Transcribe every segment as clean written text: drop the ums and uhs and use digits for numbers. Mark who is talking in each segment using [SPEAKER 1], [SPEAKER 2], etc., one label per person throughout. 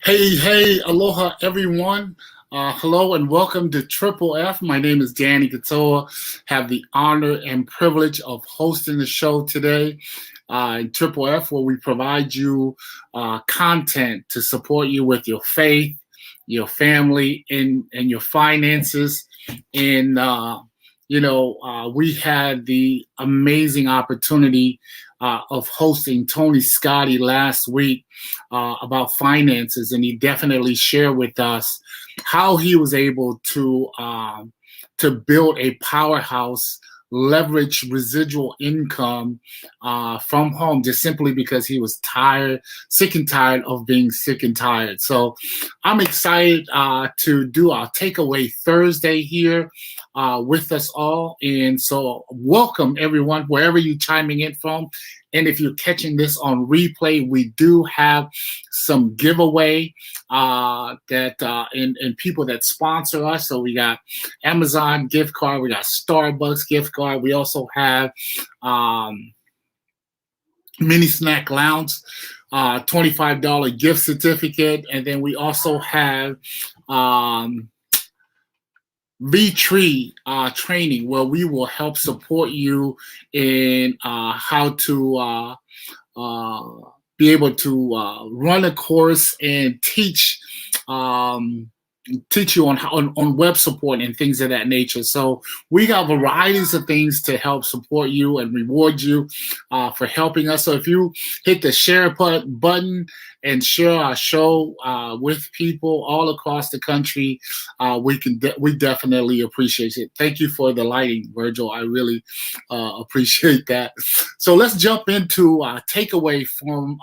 [SPEAKER 1] Hey, aloha, everyone. Hello and welcome to Triple F. My name is Danny Katoa. Have the honor and privilege of hosting the show today in Triple F, where we provide you content to support you with your faith, your family, and your finances. And we had the amazing opportunity of hosting Tony Scotty last week about finances, and he definitely shared with us how he was able to build a powerhouse, leverage residual income from home, just simply because he was sick and tired of being sick and tired. So I'm excited to do our takeaway Thursday here with us all. And so welcome everyone, wherever you're chiming in from. And if you're catching this on replay, we do have some giveaway and people that sponsor us. So we got Amazon gift card, we got Starbucks gift card. We also have Mini Snack Lounge, $25 gift certificate. And then we also have V-Tree training, where we will help support you in how to be able to run a course and teach you on web support and things of that nature. So we got varieties of things to help support you and reward you for helping us. So if you hit the share button and share our show with people all across the country, we definitely appreciate it. Thank you for the lighting, Virgil. I really appreciate that. So let's jump into takeaway from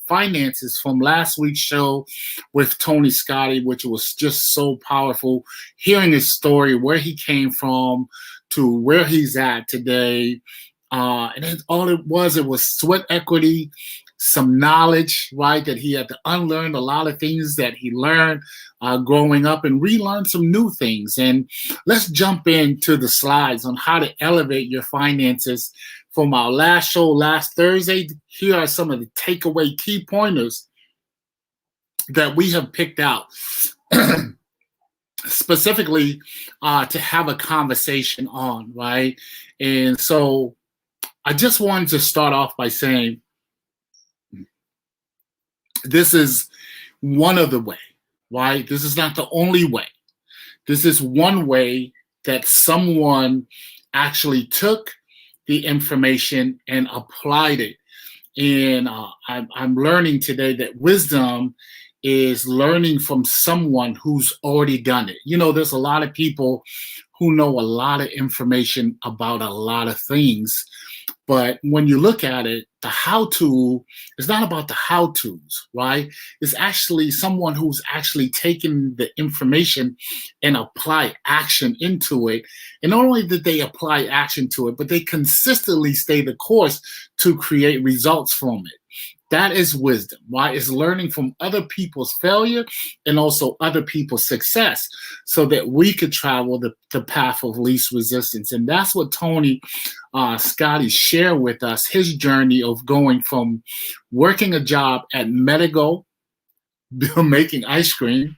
[SPEAKER 1] finances from last week's show with Tony Scotty, which was just so powerful. Hearing his story, where he came from to where he's at today. And then all it was sweat equity, some knowledge, right, that he had to unlearn a lot of things that he learned growing up and relearn some new things. And let's jump into the slides on how to elevate your finances from our last show last Thursday. Here are some of the takeaway key pointers that we have picked out specifically to have a conversation on, right? And so I just wanted to start off by saying this is one of the way, right? This is not the only way. This is one way that someone actually took the information and applied it. And I'm learning today that wisdom is learning from someone who's already done it. You know, there's a lot of people who know a lot of information about a lot of things. But when you look at it, the how-to is not about the how-tos, right? It's actually someone who's actually taken the information and apply action into it. And not only did they apply action to it, but they consistently stay the course to create results from it. That is wisdom, right? It's learning from other people's failure and also other people's success so that we could travel the path of least resistance. And that's what Tony Scotty shared with us, his journey of going from working a job at Medigo, making ice cream,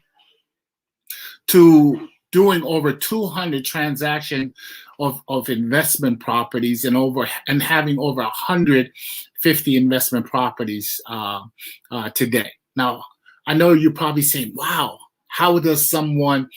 [SPEAKER 1] to doing over 200 transactions of investment properties and having over 150 investment properties today. Now, I know you're probably saying, wow, how does someone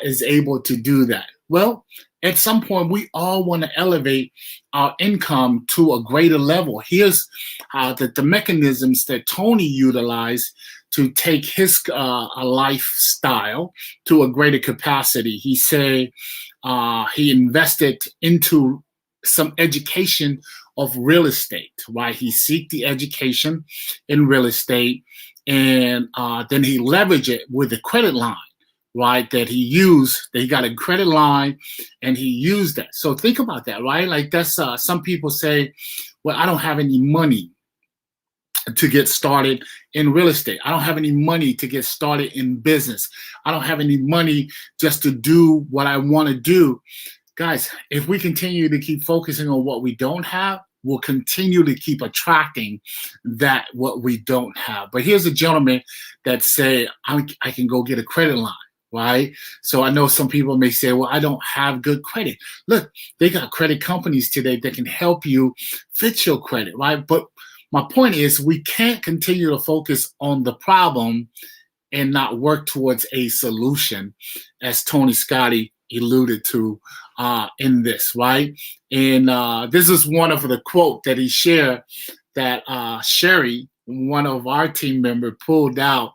[SPEAKER 1] is able to do that? Well, at some point, we all want to elevate our income to a greater level. Here's the mechanisms that Tony utilized to take his lifestyle to a greater capacity. He said he invested into some education of real estate, right? He seeked the education in real estate, and then he leveraged it with a credit line, right? That he used, that he got a credit line and he used that. So think about that, right? Like that's, some people say, well, I don't have any money to get started in real estate. I don't have any money to get started in business. I don't have any money just to do what I want to do. Guys, if we continue to keep focusing on what we don't have, will continue to keep attracting that what we don't have. But here's a gentleman that say, I can go get a credit line. Right. So I know some people may say, well, I don't have good credit. Look, they got credit companies today that can help you fix your credit. Right. But my point is, we can't continue to focus on the problem and not work towards a solution, as Tony Scotty alluded to in this. Right. And this is one of the quote that he shared that Sherry, one of our team members, pulled out.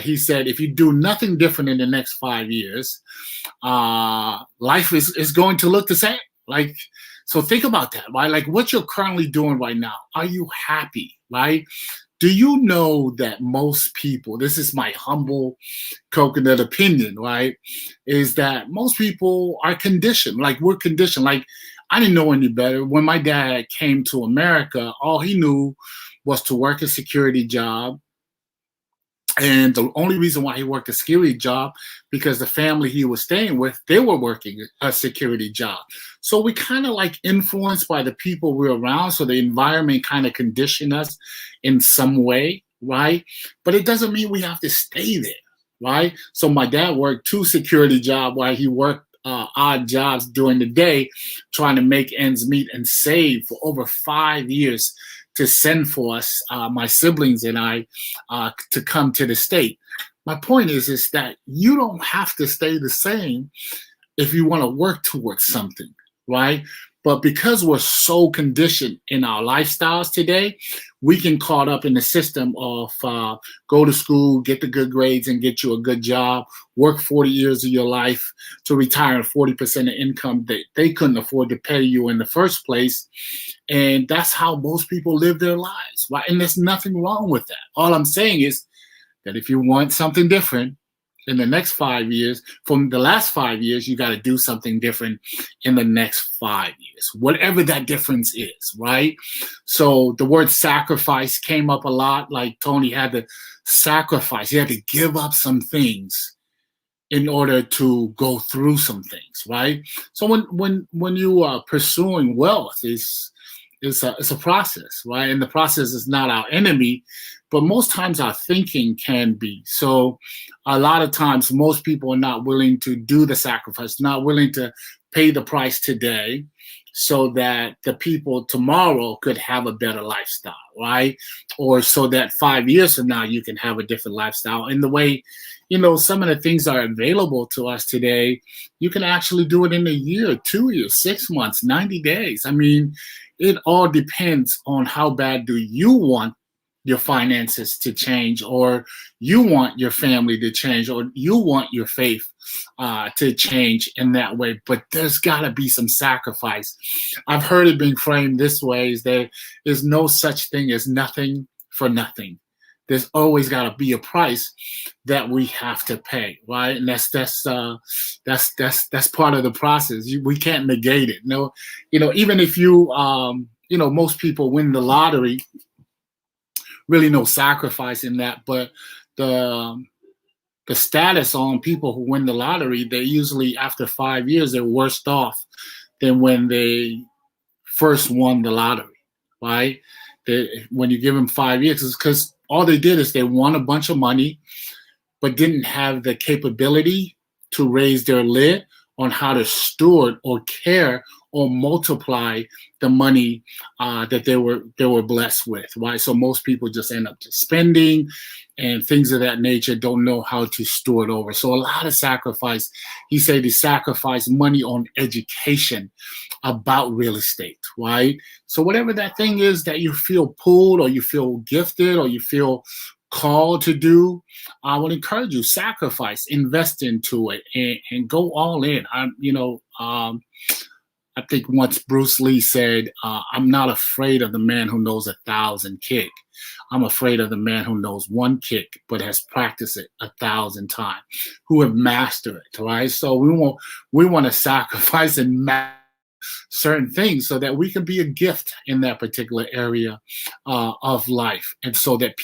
[SPEAKER 1] He said, if you do nothing different in the next 5 years, life is going to look the same. Like, so think about that, right? Like what you're currently doing right now. Are you happy, right? Do you know that most people, this is my humble coconut opinion, right? Is that most people are conditioned, like we're conditioned. Like I didn't know any better. When my dad came to America, all he knew was to work a security job. And the only reason why he worked a security job, because the family he was staying with, they were working a security job. So we kind of like influenced by the people we're around. So the environment kind of conditioned us in some way, right? But it doesn't mean we have to stay there, right? So my dad worked 2 security jobs while he worked odd jobs during the day, trying to make ends meet and save for over 5 years to send for us, my siblings and I, to come to the state. My point is that you don't have to stay the same if you want to work towards something, right? But because we're so conditioned in our lifestyles today, we can caught up in the system of go to school, get the good grades, and get you a good job, work 40 years of your life to retire on 40% of income that they couldn't afford to pay you in the first place. And that's how most people live their lives, right? And there's nothing wrong with that. All I'm saying is that if you want something different in the next 5 years, from the last 5 years, you got to do something different in the next 5 years, whatever that difference is, right? So the word sacrifice came up a lot. Like Tony had to sacrifice, he had to give up some things in order to go through some things, right? So when you are pursuing wealth, it's a process, right? And the process is not our enemy, but most times our thinking can be. So a lot of times most people are not willing to do the sacrifice, not willing to pay the price today so that the people tomorrow could have a better lifestyle, right? Or so that 5 years from now you can have a different lifestyle. And the way, some of the things are available to us today, you can actually do it in a year, 2 years, 6 months, 90 days. I mean, it all depends on how bad do you want your finances to change, or you want your family to change, or you want your faith to change in that way. But there's got to be some sacrifice. I've heard it being framed this way: is there is no such thing as nothing for nothing. There's always got to be a price that we have to pay, right? And that's part of the process. We can't negate it. No, even if you most people win the lottery, really no sacrifice in that. But the status on people who win the lottery, they usually after 5 years they're worse off than when they first won the lottery, right? When you give them 5 years, it's because all they did is they won a bunch of money, but didn't have the capability to raise their lid on how to steward or care or multiply the money that they were blessed with, right? So most people just end up just spending and things of that nature, don't know how to store it over. So a lot of sacrifice. He said they sacrifice money on education about real estate, right? So whatever that thing is that you feel pulled or you feel gifted or you feel called to do, I would encourage you, sacrifice, invest into it, and go all in. I think once Bruce Lee said, I'm not afraid of the man who knows 1,000 kick. I'm afraid of the man who knows one kick, but has practiced it 1,000 times, who have mastered it, right? So we want to sacrifice and master certain things so that we can be a gift in that particular area of life, and so that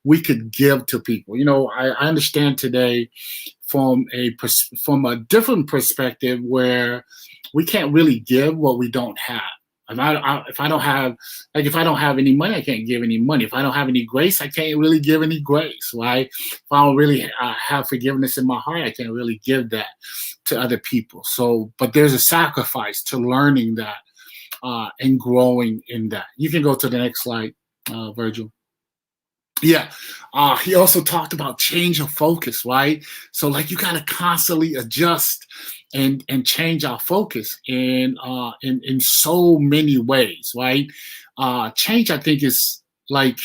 [SPEAKER 1] we could give to people. I understand today from a different perspective where we can't really give what we don't have. If I don't have, like, if I don't have any money, I can't give any money. If I don't have any grace, I can't really give any grace, right? If I don't really have forgiveness in my heart, I can't really give that to other people. So, but there's a sacrifice to learning that and growing in that. You can go to the next slide, Virgil. Yeah. He also talked about change of focus, right? So like you gotta constantly adjust and change our focus in so many ways, right? Change, I think, is like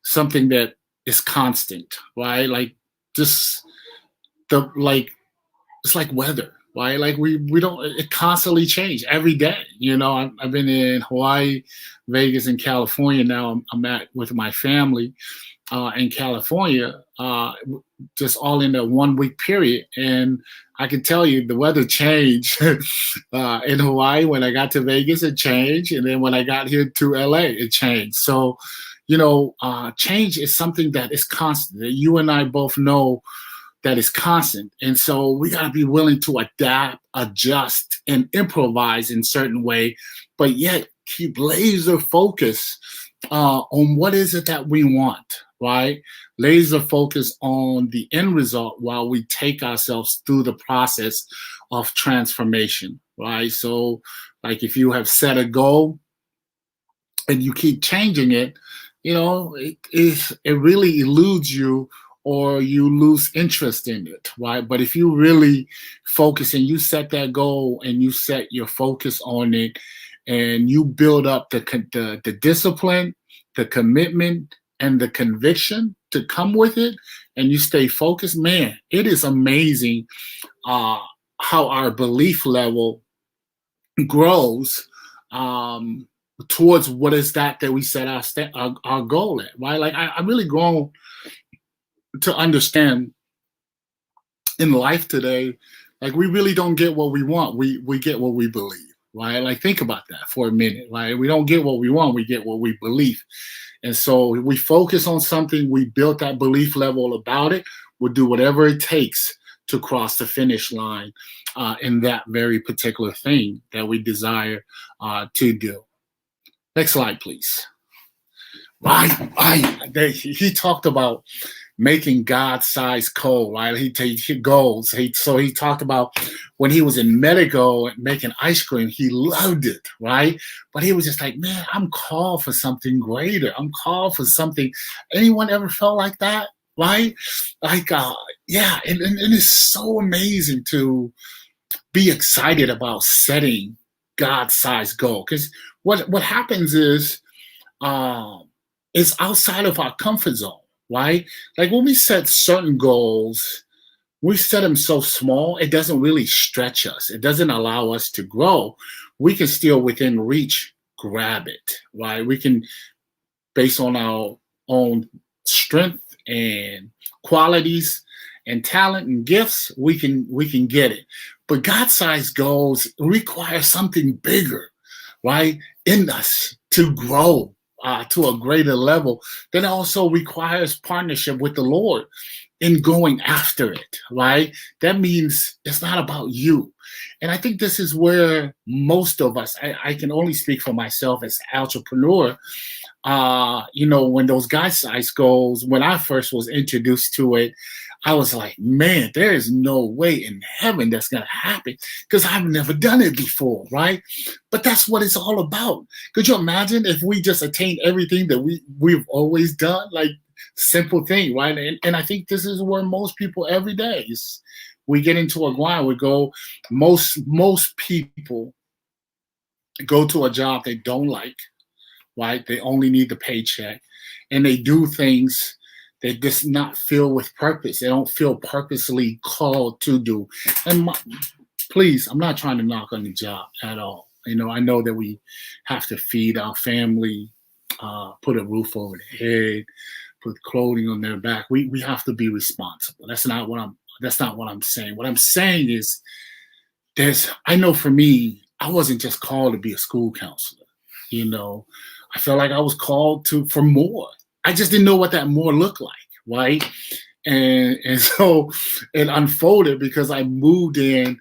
[SPEAKER 1] something that is constant, right? Like just the like it's like weather, right? Like we don't it constantly change every day. You know, I've been in Hawaii, Vegas, and California now. I'm at with my family in California, just all in a 1 week period. And I can tell you the weather changed in Hawaii. When I got to Vegas, it changed. And then when I got here to LA, it changed. So, you know, change is something that is constant, that you and I both know that is constant. And so we got to be willing to adapt, adjust, and improvise in certain way, but yet keep laser focus on what is it that we want, right? Laser focus on the end result while we take ourselves through the process of transformation, right? So, like if you have set a goal and you keep changing it, you know, it really eludes you or you lose interest in it, right? But if you really focus and you set that goal and you set your focus on it and you build up the discipline, the commitment, and the conviction to come with it, and you stay focused, man, it is amazing how our belief level grows towards what is that we set our goal at, right? Like I'm really grown to understand in life today, like we really don't get what we want. We get what we believe, right? Like think about that for a minute, right? We don't get what we want, we get what we believe. And so we focus on something, we built that belief level about it, we'll do whatever it takes to cross the finish line in that very particular thing that we desire to do. Next slide, please. Right. He talked about making God-sized goals, right? He goals. So he talked about when he was in medical making ice cream, he loved it, right? But he was just like, man, I'm called for something greater. I'm called for something. Anyone ever felt like that, right? Like, yeah, and it's so amazing to be excited about setting God-sized goal, because what happens is it's outside of our comfort zone, right? Like when we set certain goals, we set them so small, it doesn't really stretch us. It doesn't allow us to grow. We can still within reach grab it, right? We can, based on our own strength and qualities and talent and gifts, we can get it. But God-sized goals require something bigger, right, in us to grow to a greater level. That also requires partnership with the Lord in going after it, right? That means it's not about you. And I think this is where most of us, I can only speak for myself as an entrepreneur, you know, when those God-sized goals, when I first was introduced to it, I was like, man, there is no way in heaven that's going to happen because I've never done it before, right? But that's what it's all about. Could you imagine if we just attained everything that we've always done? Like, simple thing, right? And I think this is where most people every day is. We get into a grind. We go, most people go to a job they don't like, right? They only need the paycheck, and they do things they just not feel with purpose. They don't feel purposely called to do. And please, I'm not trying to knock on the job at all. You know, I know that we have to feed our family, put a roof over their head, put clothing on their back. We have to be responsible. That's not what I'm saying. What I'm saying is I know for me, I wasn't just called to be a school counselor. You know, I felt like I was called for more. I just didn't know what that more looked like, right? And so it unfolded because I moved in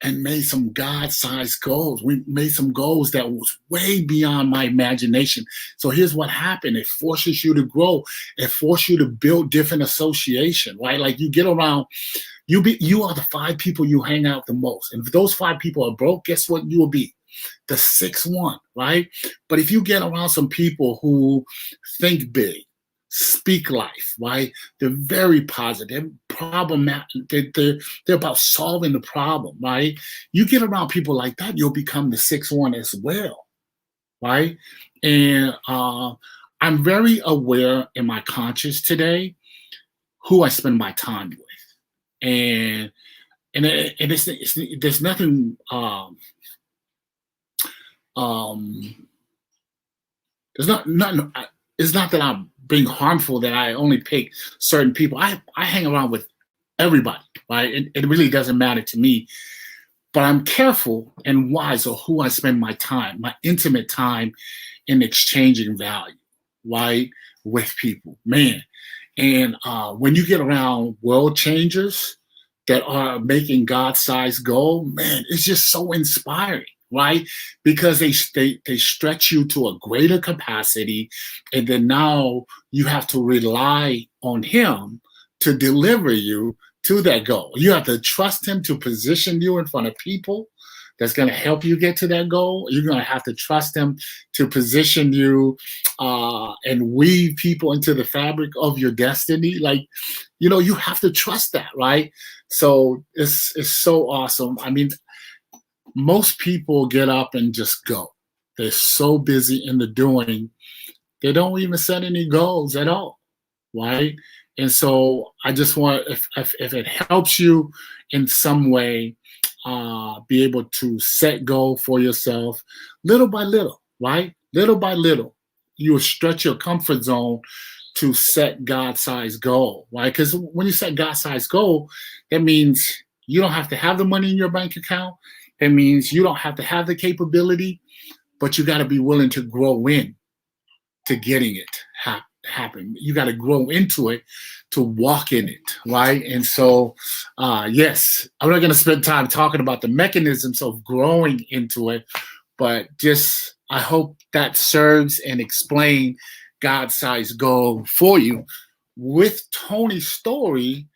[SPEAKER 1] and made some God-sized goals. We made some goals that was way beyond my imagination. So here's what happened. It forces you to grow. It forces you to build different association, right? Like you get around, you are the 5 people you hang out the most. And if those 5 people are broke, guess what you will be? The 6th one, right? But if you get around some people who think big, speak life, right? They're very positive, problematic. They're about solving the problem, right? You get around people like that, you'll become the 6th one as well, right? And I'm very aware in my conscious today who I spend my time with, and there's nothing. There's nothing. It's not that I'm being harmful that I only pick certain people. I hang around with everybody, right? It really doesn't matter to me. But I'm careful and wise of who I spend my time, my intimate time in exchanging value, right? With people, man. And when you get around world changers that are making God-sized goal, man, it's just so inspiring, right? Because they stretch you to a greater capacity, and then now you have to rely on him to deliver you to that goal. You have to trust him to position you in front of people that's going to help you get to that goal. You're going to have to trust him to position you and weave people into the fabric of your destiny. Like, you have to trust that, right? So it's so awesome. I mean, most people get up and just go. They're so busy in the doing, they don't even set any goals at all, right? And so I just want, if it helps you in some way, be able to set goal for yourself little by little, right? Little by little, you will stretch your comfort zone to set God-sized goal, right? Because when you set God-sized goal, that means you don't have to have the money in your bank account. That means you don't have to have the capability, but you got to be willing to grow in to getting it happen. You got to grow into it to walk in it, right? And so, yes, I'm not going to spend time talking about the mechanisms of growing into it, but just I hope that serves and explain God-sized goal for you. With Tony's story,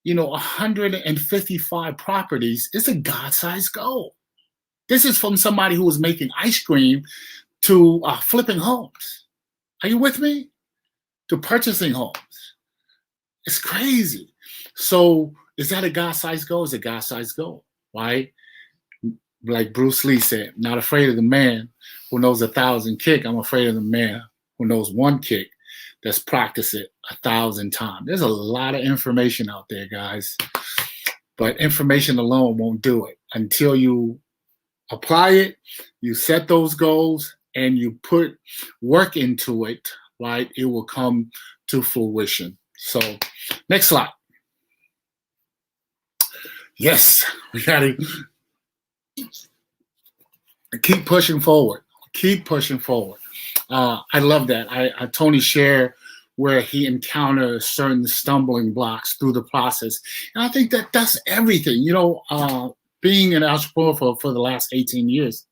[SPEAKER 1] 155 properties is a God-sized goal. This is from somebody who was making ice cream to flipping homes. Are you with me? To purchasing homes. It's crazy. So is that a God-sized goal? It's a God-sized goal, right? Like Bruce Lee said, not afraid of the man who knows 1,000 kick. I'm afraid of the man who knows 1 kick that's practiced it 1,000 times. There's a lot of information out there, guys. But information alone won't do it. Until you apply it, you set those goals, and you put work into it, right? It will come to fruition. So next slide. Yes, we got to keep pushing forward. Keep pushing forward. I love that. Tony shared where he encounters certain stumbling blocks through the process. And I think that that's everything. Being an entrepreneur for the last 18 years,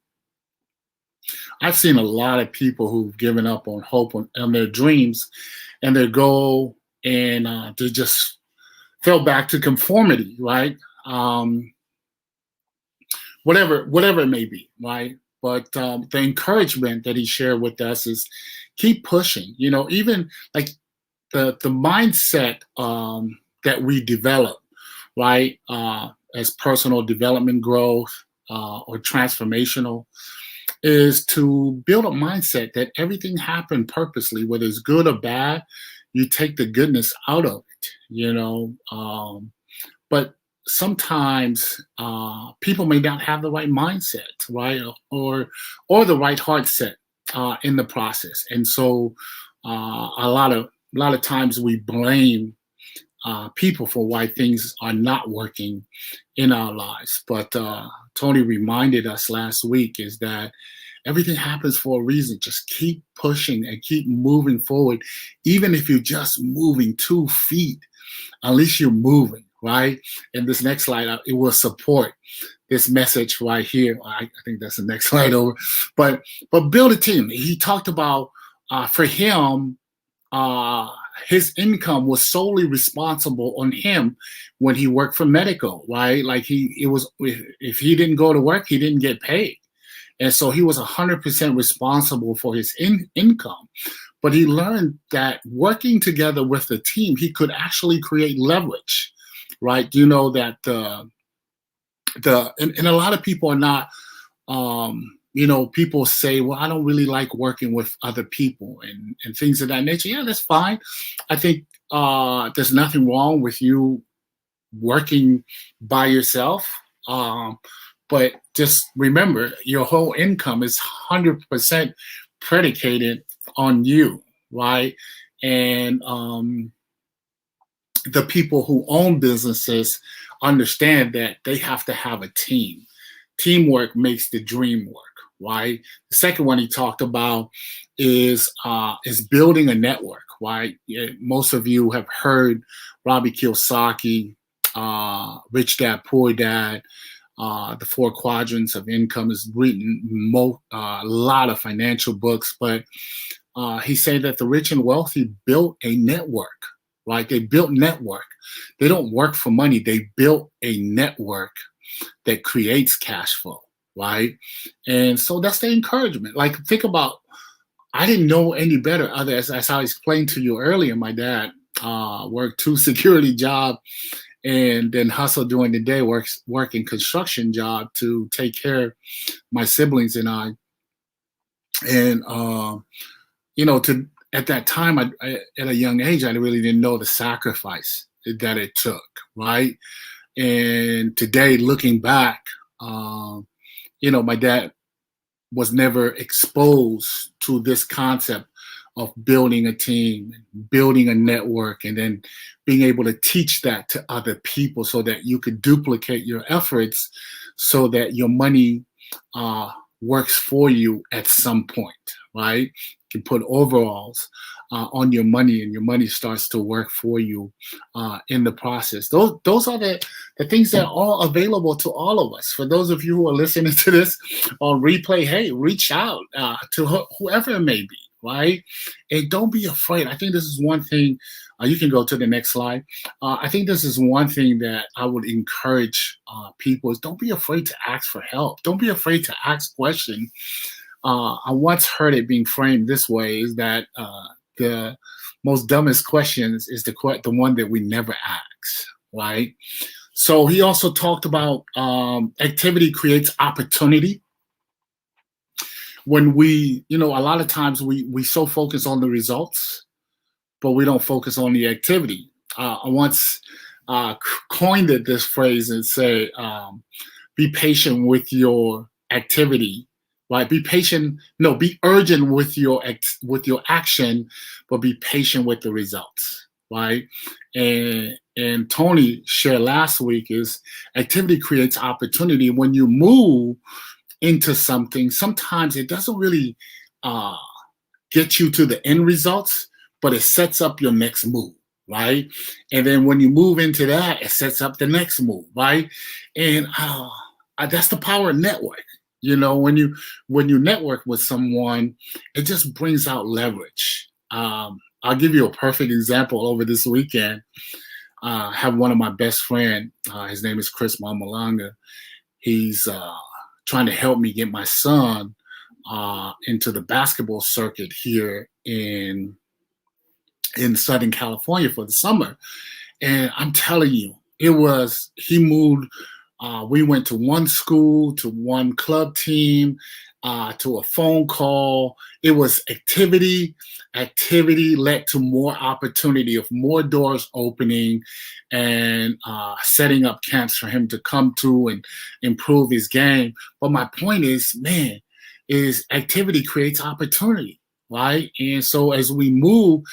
[SPEAKER 1] I've seen a lot of people who've given up on hope on their dreams and their goal, and they just fell back to conformity, right? Whatever it may be, right? But the encouragement that he shared with us is keep pushing. Even like the mindset that we develop, right, as personal development growth or transformational, is to build a mindset that everything happened purposely, whether it's good or bad. You take the goodness out of it, but sometimes people may not have the right mindset, right, or the right heart set in the process, and so a lot of times we blame people for why things are not working in our lives. But Tony reminded us last week is that everything happens for a reason. Just keep pushing and keep moving forward, even if you're just moving 2 feet. At least you're moving, right? And this next slide, it will support this message right here. I think that's the next slide over. But build a team. He talked about for him, uh, his income was solely responsible on him when he worked for medical, right? Like it was, if he didn't go to work, he didn't get paid. And so he was 100% responsible for his income. But he learned that working together with the team, he could actually create leverage, right? You know, that and a lot of people are not, people say, well, I don't really like working with other people and things of that nature. Yeah, that's fine. I think there's nothing wrong with you working by yourself. But just remember, your whole income is 100% predicated on you, right? And the people who own businesses understand that they have to have a team. Teamwork makes the dream work, right? The second one he talked about is building a network, right? Most of you have heard Robbie Kiyosaki, Rich Dad Poor Dad, the Four Quadrants of Income. Has written a lot of financial books, but he said that the rich and wealthy built a network, right? They built network. They don't work for money. They built a network that creates cash flow, right? And so that's the encouragement. Like, think about, I didn't know any better other, as I explained to you earlier, my dad worked 2 security jobs and then hustled during the day, working construction job to take care of my siblings and I. And, at that time, at a young age, I really didn't know the sacrifice that it took, right? And today, looking back, my dad was never exposed to this concept of building a team, building a network, and then being able to teach that to other people so that you could duplicate your efforts so that your money works for you at some point, right? You can put overalls on your money and your money starts to work for you in the process. Those are the things that are all available to all of us. For those of you who are listening to this on replay, hey, reach out to whoever it may be, right? And don't be afraid. I think this is one thing, you can go to the next slide. I think this is one thing that I would encourage people is don't be afraid to ask for help. Don't be afraid to ask questions. I once heard it being framed this way, is that the most dumbest questions is the one that we never ask, right? So he also talked about activity creates opportunity. When we, a lot of times we so focus on the results, but we don't focus on the activity. I once coined this phrase and say, be patient with your activity, right? Be patient, no, be urgent with your action, but be patient with the results, right? And Tony shared last week is activity creates opportunity. When you move into something, sometimes it doesn't really get you to the end results, but it sets up your next move, right? And then when you move into that, it sets up the next move, right? And that's the power of network. When you network with someone, it just brings out leverage. I'll give you a perfect example. Over this weekend, I have one of my best friends. His name is Chris Mamalanga. He's trying to help me get my son into the basketball circuit here in Southern California for the summer. And I'm telling you, he moved. We went to one school, to one club team, to a phone call. It was activity. Activity led to more opportunity of more doors opening and setting up camps for him to come to and improve his game. But my point is, activity creates opportunity, right? And so as we move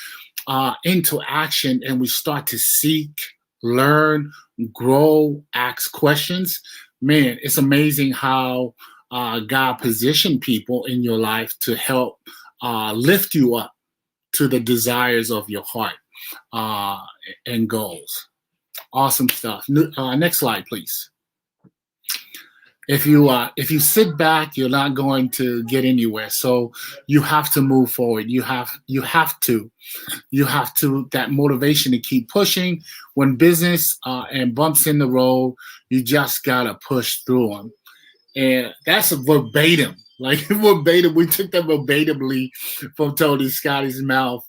[SPEAKER 1] into action and we start to seek, learn, grow, ask questions, it's amazing how God positioned people in your life to help lift you up to the desires of your heart and goals. Awesome stuff. Next slide, please. If you sit back, you're not going to get anywhere. So you have to move forward. You have to that motivation to keep pushing. When business and bumps in the road, you just gotta push through them. And that's a verbatim, like verbatim. We took that verbatimly from Tony Scotty's mouth.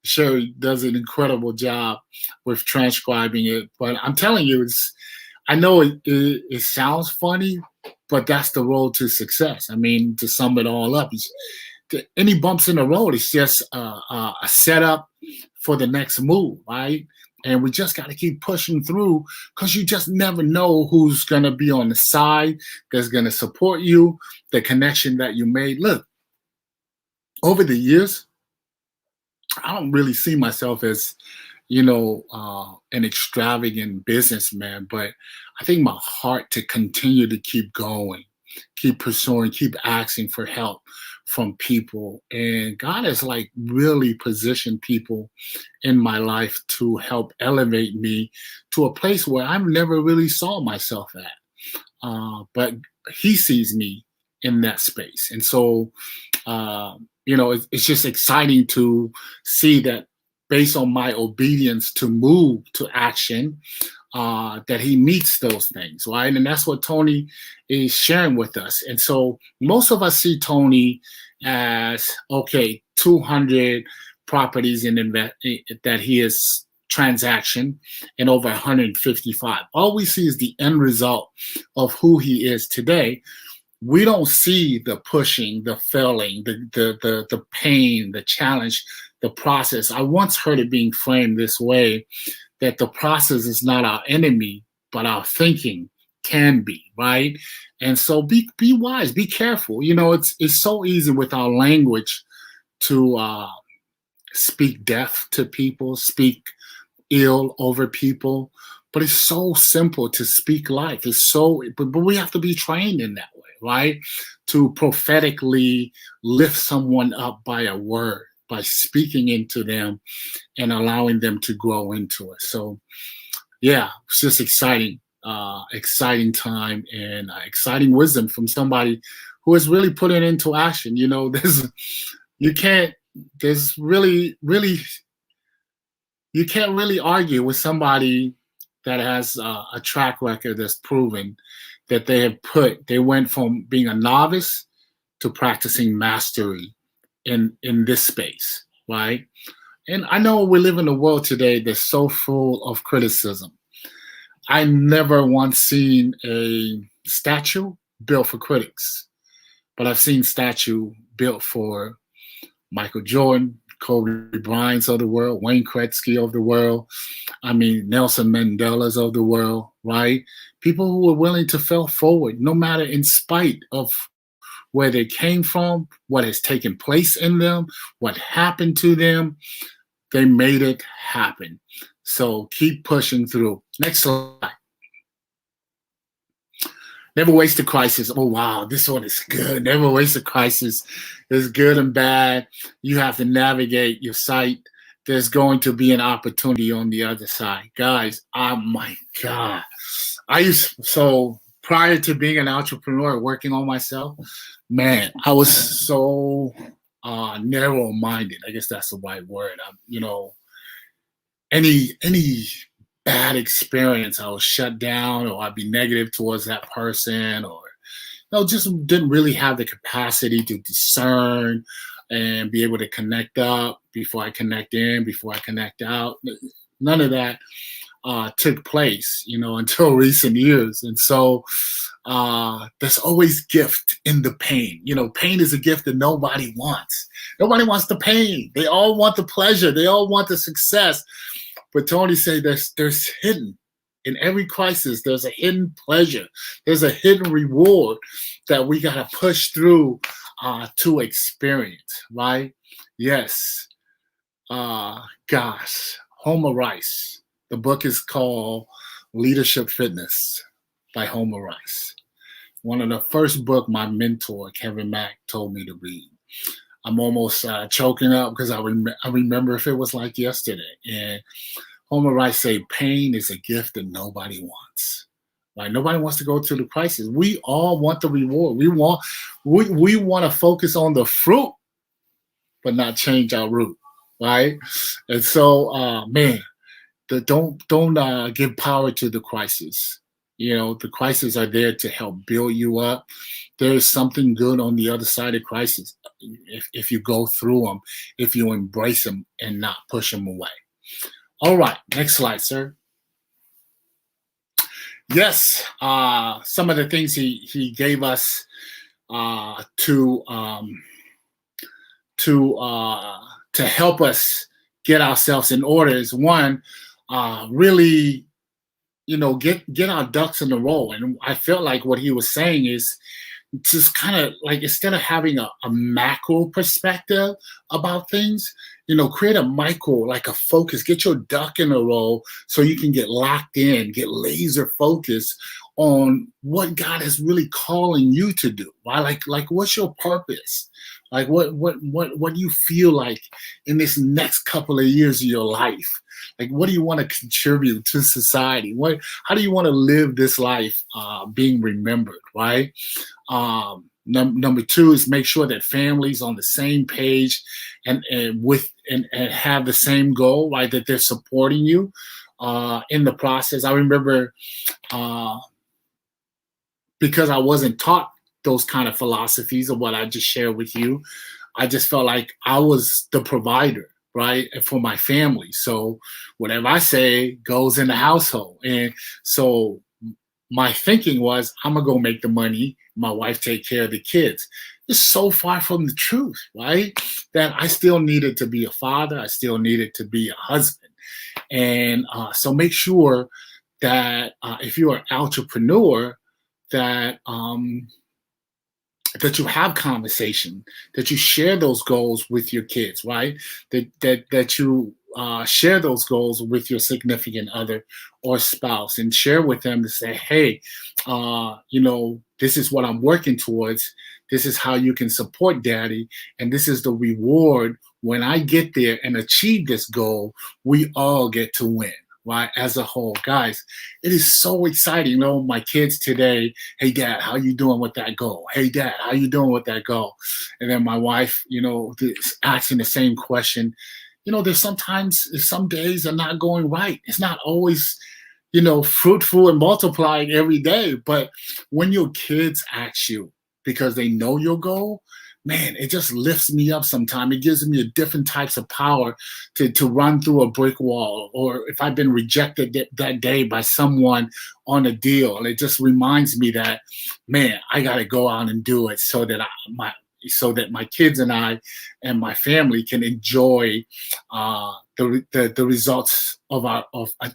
[SPEAKER 1] Sherry does an incredible job with transcribing it, but I'm telling you, it's. I know it sounds funny, but that's the road to success. I mean, to sum it all up, any bumps in the road is just a setup for the next move, right? And we just got to keep pushing through because you just never know who's going to be on the side that's going to support you, the connection that you made. Look, over the years, I don't really see myself as, an extravagant businessman, but I think my heart to continue to keep going, keep pursuing, keep asking for help from people. And God has like really positioned people in my life to help elevate me to a place where I never really saw myself at. But He sees me in that space. And so, it's just exciting to see that based on my obedience to move to action, that He meets those things, right? And that's what Tony is sharing with us. And so most of us see Tony as, okay, 200 properties that he is transaction and over 155. All we see is the end result of who he is today. We don't see the pushing, the failing, the pain, the challenge, the process. I once heard it being framed this way, that the process is not our enemy, but our thinking can be, right? And so be wise, be careful. It's so easy with our language to speak death to people, speak ill over people, but it's so simple to speak life. But we have to be trained in that way, right? To prophetically lift someone up by a word, by speaking into them and allowing them to grow into it. So, yeah, it's just exciting time and exciting wisdom from somebody who has really put it into action. You can't, there's really, you can't really argue with somebody that has a track record that's proven that they went from being a novice to practicing mastery in this space, right? And I know we live in a world today that's so full of criticism. I never once seen a statue built for critics, but I've seen statue built for Michael Jordan, Kobe Bryant's of the world, Wayne Gretzky of the world. I mean, Nelson Mandela's of the world, right? People who are willing to fail forward, no matter in spite of where they came from, what has taken place in them, what happened to them. They made it happen. So keep pushing through. Next slide. Never waste a crisis. Oh, wow, this one is good. Never waste a crisis. It's good and bad. You have to navigate your site. There's going to be an opportunity on the other side. Guys, oh my God. So prior to being an entrepreneur, working on myself, man, I was so narrow-minded. I guess that's the right word. Any bad experience, I was shut down, or I'd be negative towards that person, or just didn't really have the capacity to discern and be able to connect up before I connect in, before I connect out. None of that took place, until recent years. And so there's always gift in the pain. Pain is a gift that nobody wants. Nobody wants the pain. They all want the pleasure. They all want the success. But Tony said there's hidden in every crisis. There's a hidden pleasure. There's a hidden reward that we gotta push through to experience. Right? Yes. Gosh, Homer Rice. The book is called Leadership Fitness by Homer Rice. One of the first book my mentor Kevin Mack told me to read. I'm almost choking up because I remember if it was like yesterday. And Homer Rice say, pain is a gift that nobody wants, Right? Nobody wants to go to the crisis. We all want the reward. We want to focus on the fruit, but not change our root. Right? And so, man, don't give power to the crisis. The crises are there to help build you up. There is something good on the other side of crisis if you go through them, if you embrace them and not push them away. All right, next slide, sir. Yes, some of the things he gave us to help us get ourselves in order is one, really, get our ducks in a row. And I felt like what he was saying is just kind of like, instead of having a macro perspective about things, create a micro, like a focus, get your duck in a row so you can get locked in, get laser focused on what God is really calling you to do. Right? Like what's your purpose? Like what do you feel like in this next couple of years of your life? Like, what do you want to contribute to society? How do you want to live this life being remembered, right? Number two is make sure that families on the same page and have the same goal, right? That they're supporting you in the process. I remember because I wasn't taught those kind of philosophies of what I just shared with you, I just felt like I was the provider, right, for my family. So whatever I say goes in the household. And so my thinking was, I'm gonna go make the money, my wife take care of the kids. It's so far from the truth, right? That I still needed to be a father, I still needed to be a husband. And so make sure that if you're an entrepreneur, that that you have conversation, that you share those goals with your kids, right? That you share those goals with your significant other or spouse, and share with them to say, hey, this is what I'm working towards. This is how you can support daddy, and this is the reward when I get there and achieve this goal. We all get to win. Right, as a whole, guys, it is so exciting. My kids today, hey dad, how you doing with that goal? Hey dad, how you doing with that goal? And then my wife, asking the same question. There's sometimes some days are not going right. It's not always, fruitful and multiplying every day. But when your kids ask you because they know your goal, man, it just lifts me up sometimes. It gives me a different types of power to run through a brick wall, or if I've been rejected that day by someone on a deal, it just reminds me that, man, I got to go out and do it so that my kids and I and my family can enjoy the results of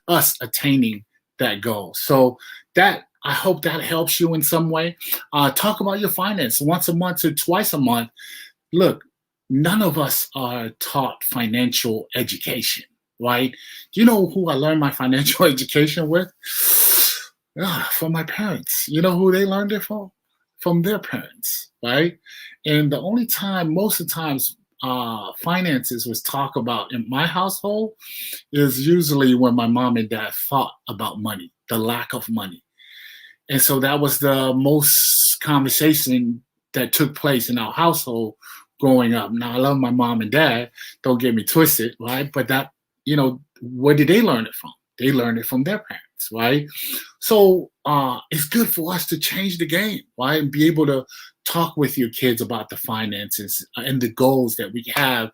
[SPEAKER 1] us attaining that goal. So that, I hope that helps you in some way. Talk about your finance once a month or twice a month. Look, none of us are taught financial education, right? Do you know who I learned my financial education with? From my parents. You know who they learned it from? From their parents, right? And the only time, most of the times, finances was talked about in my household is usually when my mom and dad fought about money, the lack of money. And so that was the most conversation that took place in our household growing up. Now, I love my mom and dad, don't get me twisted, right? But that, where did they learn it from? They learned it from their parents, right? So it's good for us to change the game, right? And be able to talk with your kids about the finances and the goals that we have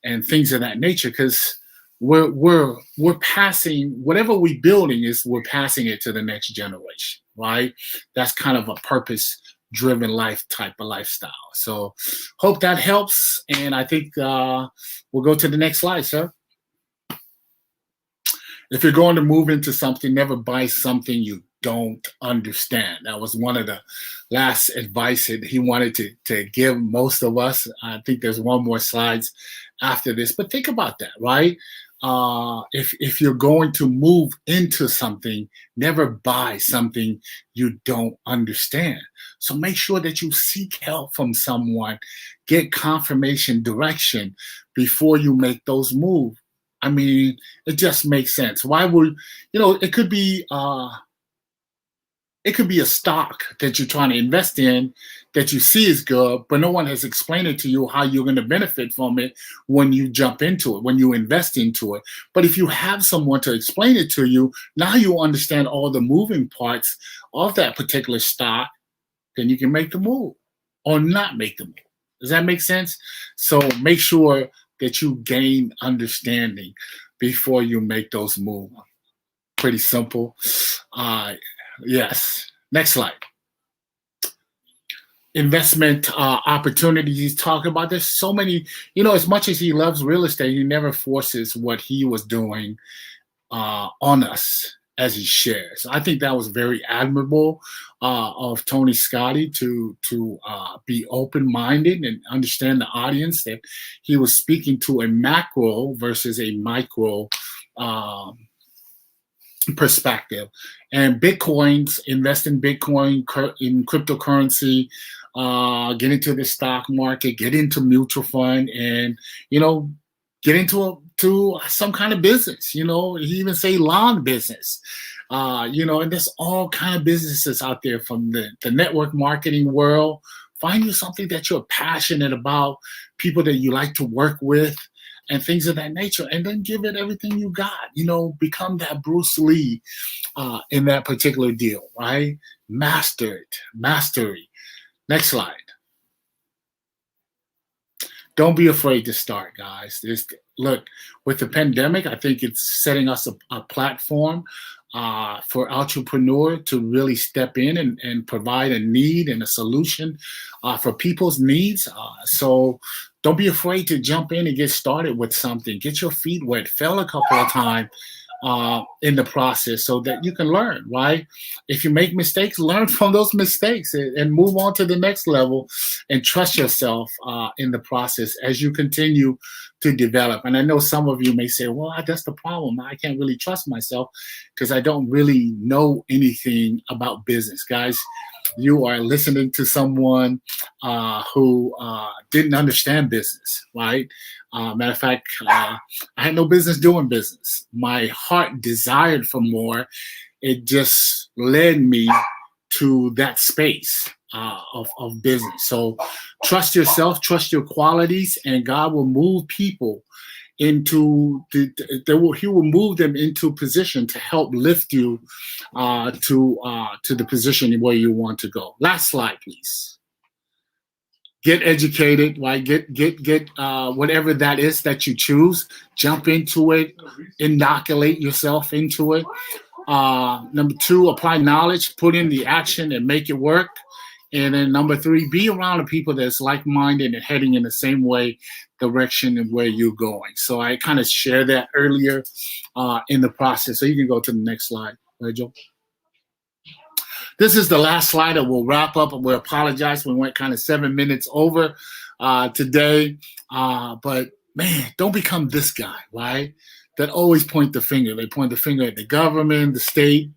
[SPEAKER 1] and things of that nature, because we're passing whatever we're building we're passing it to the next generation, right? That's kind of a purpose-driven life type of lifestyle. So hope that helps, and I think we'll go to the next slide, sir. If you're going to move into something, never buy something you don't understand. That was one of the last advice that he wanted to give most of us. I think there's one more slides after this, but think about that, right? If you're going to move into something, never buy something you don't understand. So make sure that you seek help from someone, get confirmation, direction before you make those moves. I mean, it just makes sense. Why would, it could be It could be a stock that you're trying to invest in that you see is good, but no one has explained it to you how you're going to benefit from it when you jump into it, when you invest into it. But if you have someone to explain it to you, now you understand all the moving parts of that particular stock, then you can make the move or not make the move. Does that make sense? So make sure that you gain understanding before you make those moves. Pretty simple. Yes. Next slide. Investment opportunities he's talking about. There's so many, as much as he loves real estate, he never forces what he was doing on us as he shares. I think that was very admirable of Tony Scotty to be open-minded and understand the audience, that he was speaking to a macro versus a micro perspective. And Bitcoins, invest in Bitcoin, in cryptocurrency, get into the stock market, get into mutual fund, and get into some kind of business. He even say lawn business. And there's all kind of businesses out there from the network marketing world. Find you something that you're passionate about, people that you like to work with, and things of that nature, and then give it everything you got. Become that Bruce Lee in that particular deal, right? Mastery. Next slide. Don't be afraid to start, guys. Look, with the pandemic, I think it's setting us a platform for entrepreneur to really step in and provide a need and a solution for people's needs. So don't be afraid to jump in and get started with something. Get your feet wet. Fail a couple of times in the process so that you can learn, right? If you make mistakes, learn from those mistakes and move on to the next level, and trust yourself in the process as you continue to develop. And I know some of you may say, well, that's the problem. I can't really trust myself because I don't really know anything about business. Guys, you are listening to someone who didn't understand business, right? Matter of fact, I had no business doing business. My heart desired for more. It just led me to that space of business. So trust yourself, trust your qualities, and God will move people into he will move them into position to help lift you to the position where you want to go. Last slide, please. Get educated, right? Get whatever that is that you choose. Jump into it. Inoculate yourself into it. Number 2, apply knowledge. Put in the action and make it work. And then number 3, be around the people that's like-minded and heading in the same direction and where you're going. So I kind of shared that earlier in the process. So you can go to the next slide, Rachel. This is the last slide that we'll wrap up. We apologize. We went kind of 7 minutes over today. But man, don't become this guy, right? That always point the finger. They point the finger at the government, the state,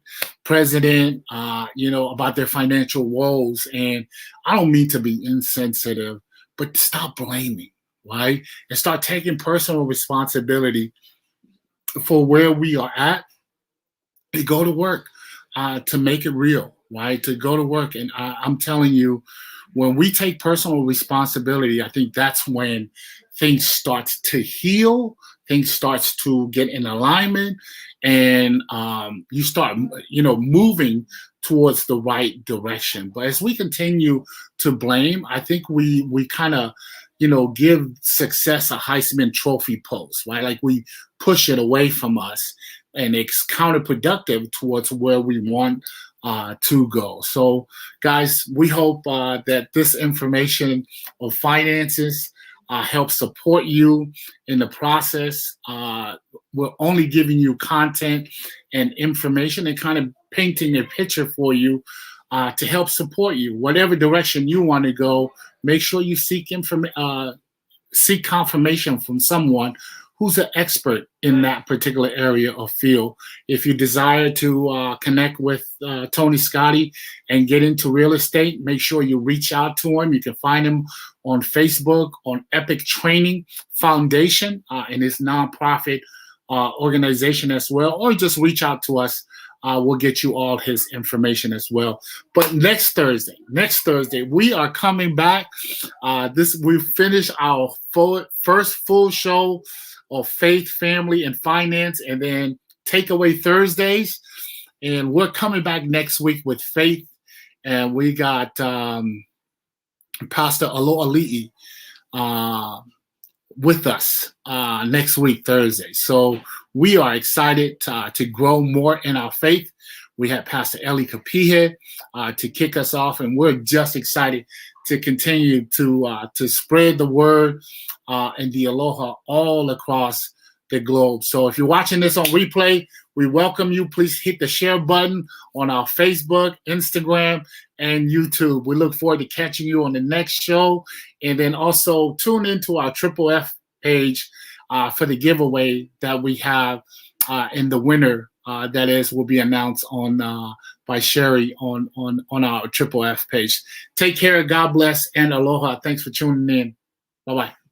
[SPEAKER 1] president, about their financial woes. And I don't mean to be insensitive, but stop blaming, right? And start taking personal responsibility for where we are at and go to work to make it real, right? To go to work. And I'm telling you, when we take personal responsibility, I think that's when things start to heal, things starts to get in alignment, and you start, moving towards the right direction. But as we continue to blame, I think we kind of, give success a Heisman Trophy post, right? Like we push it away from us, and it's counterproductive towards where we want to go. So, guys, we hope that this information of finances helps support you in the process. We're only giving you content and information and kind of painting a picture for you to help support you. Whatever direction you want to go, make sure you seek confirmation from someone who's an expert in that particular area or field. If you desire to connect with Tony Scotty and get into real estate, make sure you reach out to him. You can find him on Facebook, on Epic Training Foundation and his nonprofit organization as well, or just reach out to us we'll get you all his information as well. But next Thursday, we are coming back. We finish our first full show of faith, family, and finance, and then takeaway Thursdays. And we're coming back next week with faith, and we got Pastor Alo Ali'i with us next week, Thursday. So we are excited to grow more in our faith. We had Pastor Eli Kapihe to kick us off, and we're just excited to continue to spread the word and the aloha all across the globe. So if you're watching this on replay, we welcome you. Please hit the share button on our Facebook, Instagram, and YouTube. We look forward to catching you on the next show. And then also tune into our Triple F page for the giveaway that we have in the winner. Will be announced on by Sherry on our Triple F page. Take care. God bless and aloha. Thanks for tuning in. Bye-bye.